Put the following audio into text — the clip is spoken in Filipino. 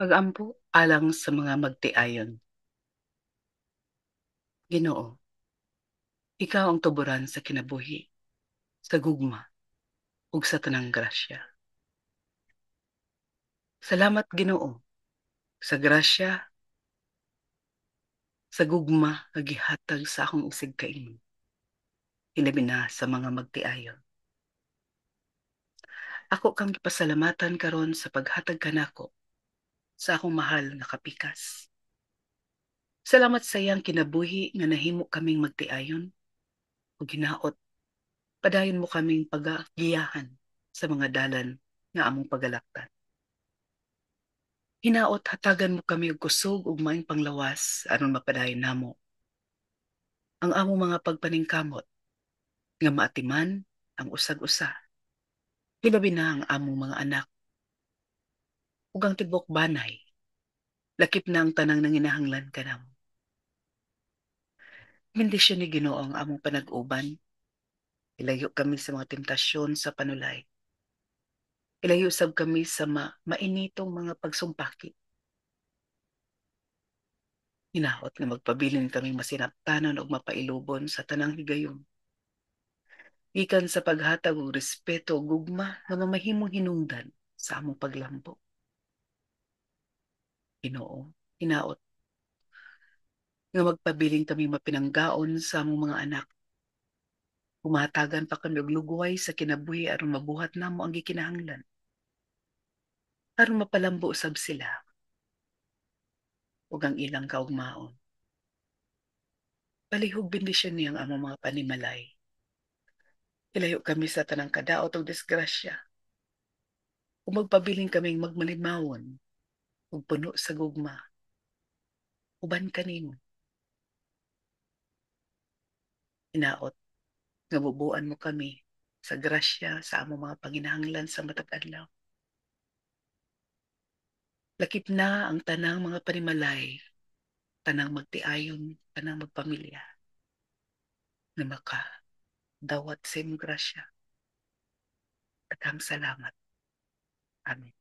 Pagampo alang sa mga magtiayon. Ginoo, ikaw ang tuburan sa kinabuhi, sa gugma, ug sa tanang grasya. Salamat Ginoo sa grasya, sa gugma nga gihatag sa akong isig kaimo. Hilabi na sa mga magtiayon. Ako kang gipasalamatan karon sa paghatag kanako sa akong mahal nga kapikas. Salamat sa iyang kinabuhi nga nahimo kaming magtiayon ug ginaot padayon mo kaming pagagiyahan sa mga dalan nga among pagalaktan. Hinaot hatagan mo kami og kusog ug maayong panglawas aron mapadayon namo ang among mga pagpaningkamot nga maatiman ang usag-usa. Hilabi na ang among mga anak ug ang tibok banay. Lakip na ang tanang nanginahanglan kanamo. Bendisyon ni Ginoo ang among panag-uban. Ilayo kami sa mga temptasyon sa panulay. Ilayo sab kami sa mainitong mga pagsumpaki. Hinaot nga magpabilin kaming masinaptanon ug mapailubon sa tanang higayon. Gikan sa paghatag og respeto ug gugma nga mamahimong hinungdan sa among paglambo. Ginoo, hinaot nga magpabiling kami mapinanggaon sa among mga anak. Humatagan pa kami og lugway sa kinabuhi aron mabuhat namo ang gikinahanglan. Aron mapalambo usab sila ug ang ilang kaugmaon. Palihog bendisyon niya ang among mga panimalay. Ilayo kami sa tanang kadaot ug disgrasya. Ug magpabiling kaming magmalimawon ug puno sa gugma. Uban kanimo. Hinaot nga bubuan mo kami sa grasya sa among mga panginahanglan sa matag adlaw. Lakip na ang tanang mga panimalay, tanang magtiayon, tanang magpamilya na maka dawat sa imong grasya. Daghang salamat. Amen.